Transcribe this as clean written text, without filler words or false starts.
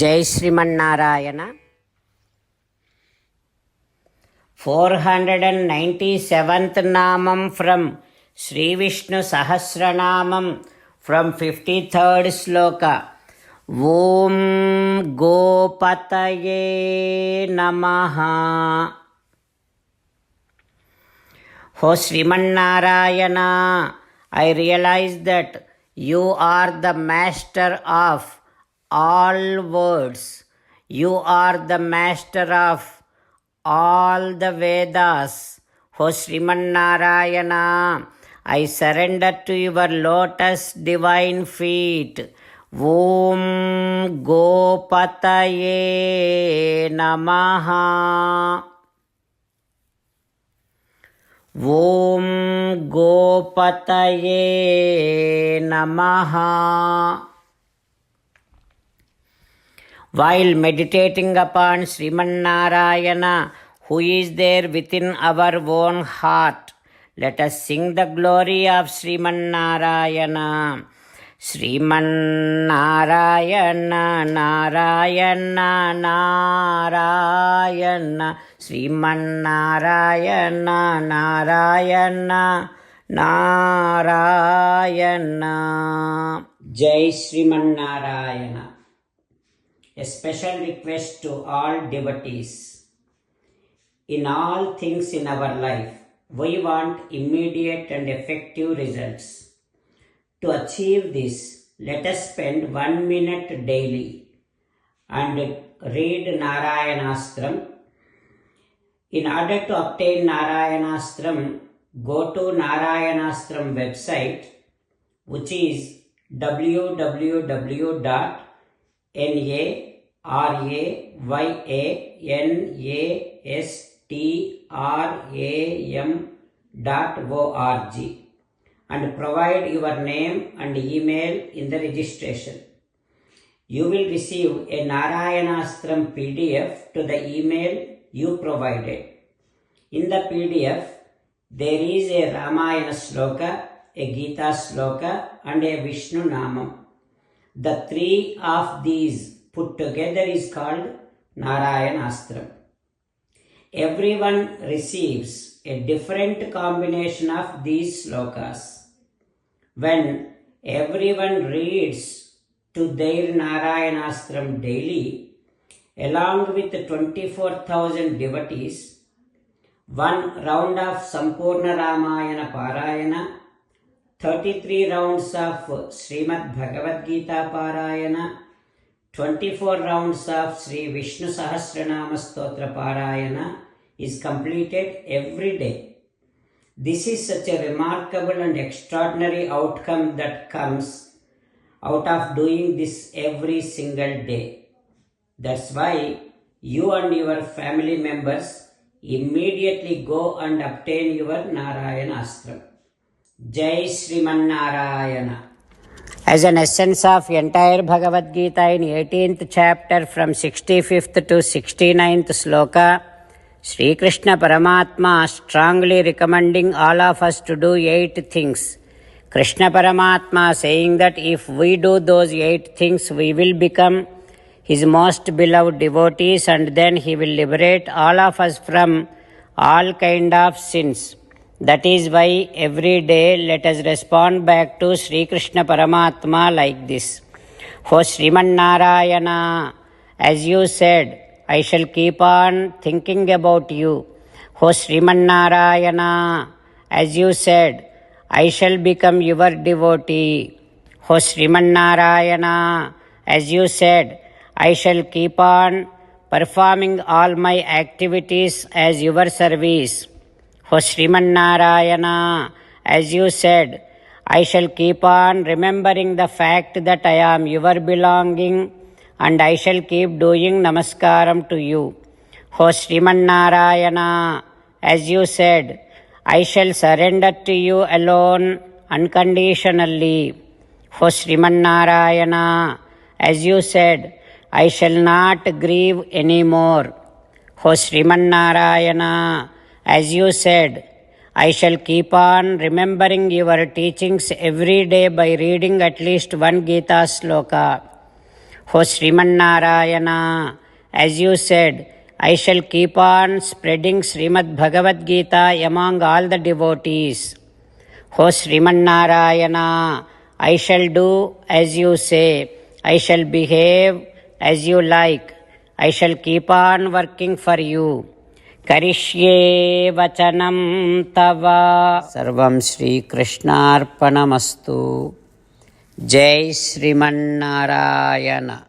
జై శ్రీమన్నారాయణ. 497th నామం from Sri Vishnu Sahasranamam from 53rd శ్లోక. ఓం గోపతయే నమః. ఓ Srimannarayana, I realize that you are the master of all words. You are the master of all the Vedas. O Srimannarayana, I surrender to your lotus divine feet. Om Gopataye Namaha. Om Gopataye Namaha. While meditating upon Srimannarayana, who is there within our own heart, let us sing the glory of Srimannarayana. Srimannarayana, Narayana, Narayana. Srimannarayana, Narayana, Narayana. Jai Srimannarayana. A special request to all devotees. In all things in our life, we want immediate and effective results. To achieve this, let us spend 1 minute daily and read Narayanastram. In order to obtain Narayanastram, go to Narayanastram website, which is www.narayanastram.org, and provide your name and email in the registration. You will receive a Narayanastram PDF to the email you provided. In the PDF, there is a Ramayana Sloka, a Gita Sloka, and a Vishnu Namam. The three of these put together is called Narayanastram. Everyone receives a different combination of these slokas. When everyone reads to their Narayanastram daily, along with 24,000 devotees, one round of Sampurna Ramayana Parayana, 33 rounds of Srimad Bhagavad Gita Parayana, 24 rounds of Sri Vishnu Sahasranama Stotra Parayana is completed every day. This is such a remarkable and extraordinary outcome that comes out of doing this every single day. That's why you and your family members immediately go and obtain your Narayanastram. Jai Srimannarayana. As an essence of entire Bhagavad Gita in 18th chapter from 65th to 69th sloka, Sri Krishna Paramatma strongly recommending all of us to do 8 things. Krishna Paramatma saying that if we do those 8 things, we will become his most beloved devotees, and then he will liberate all of us from all kind of sins. That is why every day let us respond back to Sri Krishna Paramatma like this. O Srimannarayana, as you said, I shall keep on thinking about you. O Srimannarayana, as you said, I shall become your devotee. O Srimannarayana, as you said, I shall keep on performing all my activities as your service. O Srimannarayana, as you said, I shall keep on remembering the fact that I am your belonging, and I shall keep doing namaskaram to you. O Srimannarayana, as you said, I shall surrender to you alone unconditionally. O Srimannarayana, as you said, I shall not grieve anymore. O Srimannarayana, as you said, I shall keep on remembering your teachings every day by reading at least one Gita sloka. O Srimannarayana, as you said, I shall keep on spreading Srimad Bhagavad Gita among all the devotees. O Srimannarayana, I shall do as you say. I shall behave as you like. I shall keep on working for you. Karishye vachanam tava. Sarvam Shri Krishnarpanamastu. Jai Srimannarayana.